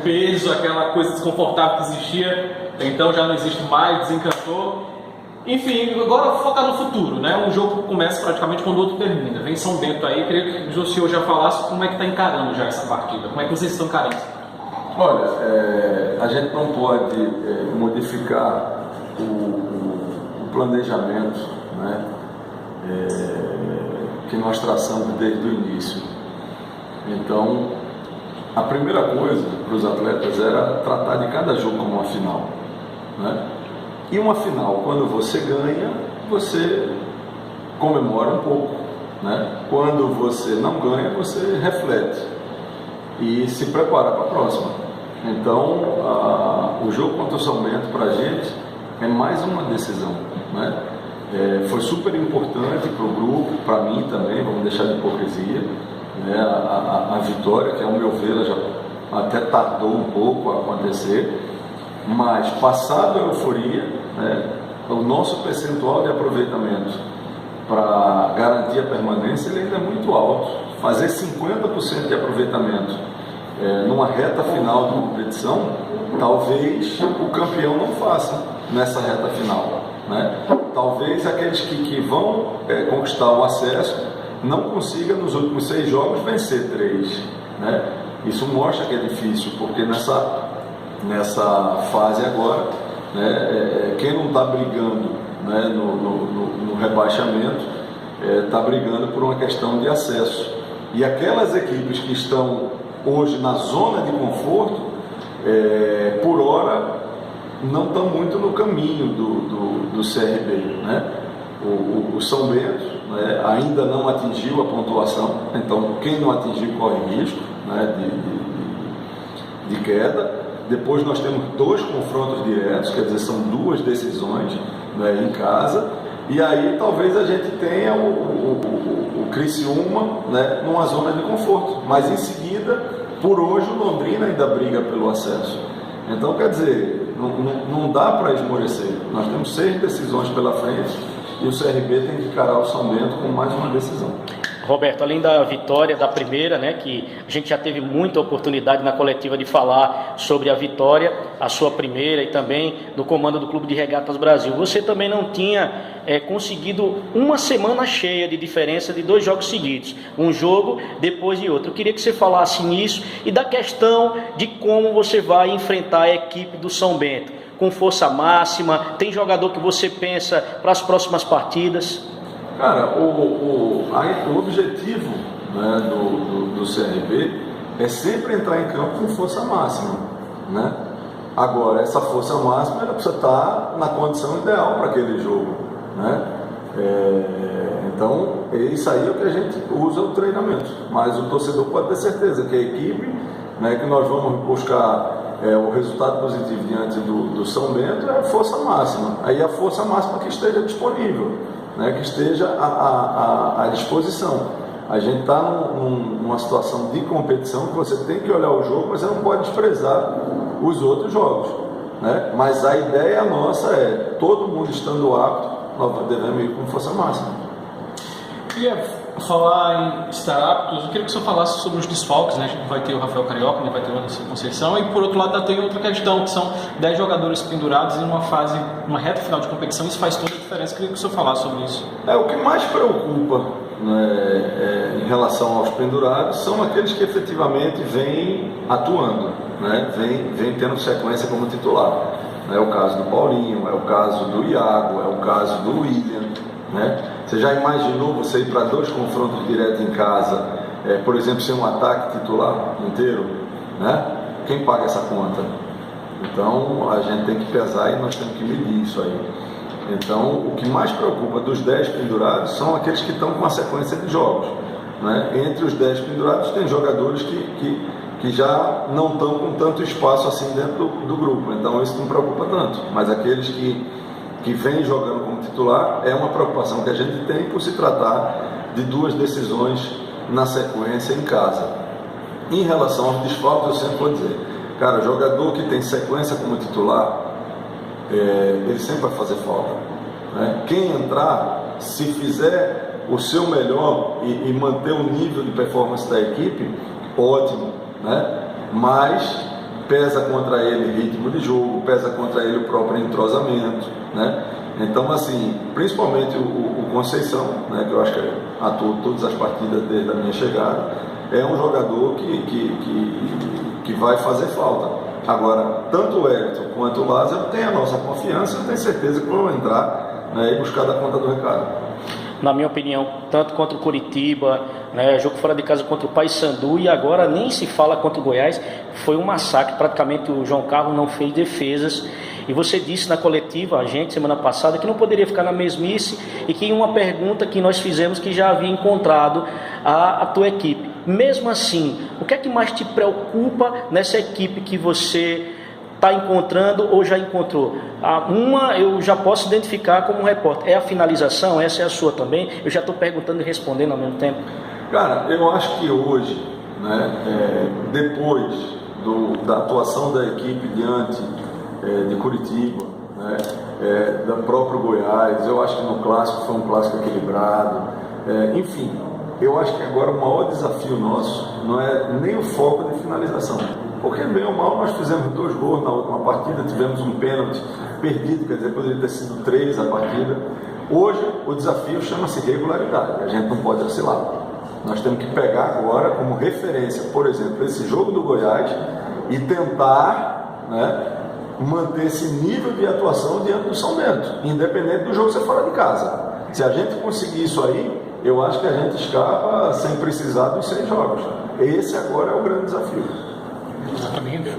peso, aquela coisa desconfortável que existia, então já não existe mais, desencantou. Enfim, agora focar no futuro, né? Um jogo começa praticamente quando o outro termina. Vem São Bento aí, queria que o senhor já falasse como é que está encarando já essa partida, como é que vocês estão encarando? Olha, a gente não pode modificar o planejamento, né, que nós traçamos desde o início. Então, a primeira coisa para os atletas era tratar de cada jogo como uma final, né? E uma final, quando você ganha, você comemora um pouco, né? Quando você não ganha, você reflete e se prepara para a próxima. Então, o jogo contra o São Bento para a gente é mais uma decisão, né? Foi super importante para o grupo, para mim também, vamos deixar de hipocrisia, né? A vitória, que ao meu ver ela já até tardou um pouco a acontecer, mas passado a euforia, né, o nosso percentual de aproveitamento para garantir a permanência ele ainda é muito alto. Fazer 50% de aproveitamento numa reta final de competição, talvez o campeão não faça nessa reta final, né? Talvez aqueles que vão conquistar o acesso não consigam nos últimos 6 jogos vencer 3, né? Isso mostra que é difícil, porque nessa fase agora, né, quem não está brigando, né, no rebaixamento está brigando por uma questão de acesso, e aquelas equipes que estão hoje na zona de conforto, por hora não estão muito no caminho do CRB, né? O São Bento, né, ainda não atingiu a pontuação, então quem não atingiu corre risco, né, de queda. Depois nós temos 2 confrontos diretos, quer dizer, são 2 decisões, né, em casa, e aí talvez a gente tenha o Criciúma, né, numa zona de conforto, mas em seguida, por hoje, o Londrina ainda briga pelo acesso. Então, quer dizer, não dá para esmorecer. Nós temos 6 decisões pela frente e o CRB tem que encarar o São Bento com mais uma decisão. Roberto, além da vitória da primeira, né, que a gente já teve muita oportunidade na coletiva de falar sobre a vitória, a sua primeira e também do comando do Clube de Regatas Brasil, você também não tinha conseguido uma semana cheia de diferença de 2 jogos seguidos, um jogo depois de outro. Eu queria que você falasse nisso e da questão de como você vai enfrentar a equipe do São Bento, com força máxima. Tem jogador que você pensa para as próximas partidas? Cara, o objetivo, né, do CRB é sempre entrar em campo com força máxima, né? Agora, essa força máxima ela precisa estar na condição ideal para aquele jogo, né? Então, isso aí é o que a gente usa o treinamento, mas o torcedor pode ter certeza que a equipe, né, que nós vamos buscar o resultado positivo diante do São Bento é a força máxima, aí a força máxima que esteja disponível, né, que esteja à disposição. A gente está numa situação de competição que você tem que olhar o jogo, mas você não pode desprezar os outros jogos, né? Mas a ideia nossa é, todo mundo estando apto, nós devemos ir com força máxima. Queria falar em estar aptos, eu queria que o senhor falasse sobre os desfalques, né? A gente vai ter o Rafael Carioca, vai ter o Anderson Conceição, e por outro lado tem outra questão, que são 10 jogadores pendurados em uma reta final de competição. Isso faz toda a diferença. Eu queria que o senhor falasse sobre isso. O que mais preocupa, né, em relação aos pendurados são aqueles que efetivamente vêm atuando, né? Vêm tendo sequência como titular. É o caso do Paulinho, é o caso do Iago, é o caso do William, né? Você já imaginou você ir para 2 confrontos diretos em casa, por exemplo, ser um ataque titular inteiro, né? Quem paga essa conta? Então a gente tem que pesar e nós temos que medir isso aí. Então o que mais preocupa dos 10 pendurados são aqueles que estão com uma sequência de jogos, né? Entre os 10 pendurados tem jogadores que já não estão com tanto espaço assim dentro do grupo, então isso não preocupa tanto, mas aqueles que vem jogando como titular, é uma preocupação que a gente tem por se tratar de 2 decisões na sequência em casa. Em relação aos desfalques, eu sempre vou dizer, cara, jogador que tem sequência como titular, ele sempre vai fazer falta, né? Quem entrar, se fizer o seu melhor e manter o nível de performance da equipe, ótimo, né? Mas pesa contra ele ritmo de jogo, pesa contra ele o próprio entrosamento, né? Então, assim, principalmente o Conceição, né, que eu acho que atuou todas as partidas desde a minha chegada, é um jogador que vai fazer falta. Agora, tanto o Wellington quanto o Lázaro têm a nossa confiança, eu tenho certeza que vão entrar, né, e buscar da conta do recado. Na minha opinião, tanto contra o Coritiba, né, jogo fora de casa contra o Paysandu, e agora nem se fala contra o Goiás, foi um massacre, praticamente o João Carlos não fez defesas. E você disse na coletiva, a gente, semana passada, que não poderia ficar na mesmice, e que uma pergunta que nós fizemos que já havia encontrado a tua equipe. Mesmo assim, o que é que mais te preocupa nessa equipe que você está encontrando ou já encontrou? Uma eu já posso identificar como repórter, é a finalização, essa é a sua também? Eu já estou perguntando e respondendo ao mesmo tempo. Cara, eu acho que hoje, né, depois da atuação da equipe diante de Curitiba, né, do próprio Goiás, eu acho que no clássico foi um clássico equilibrado, enfim, eu acho que agora o maior desafio nosso não é nem o foco de finalização, porque bem ou mal nós fizemos 2 gols na última partida, tivemos um pênalti perdido, quer dizer, poderia ter sido 3 a partida. Hoje o desafio chama-se regularidade, a gente não pode oscilar. Nós temos que pegar agora como referência, por exemplo, esse jogo do Goiás e tentar, né, manter esse nível de atuação diante do São Bento, independente do jogo ser fora de casa. Se a gente conseguir isso aí, eu acho que a gente escapa sem precisar dos 6 jogos. Esse agora é o grande desafio. Exatamente.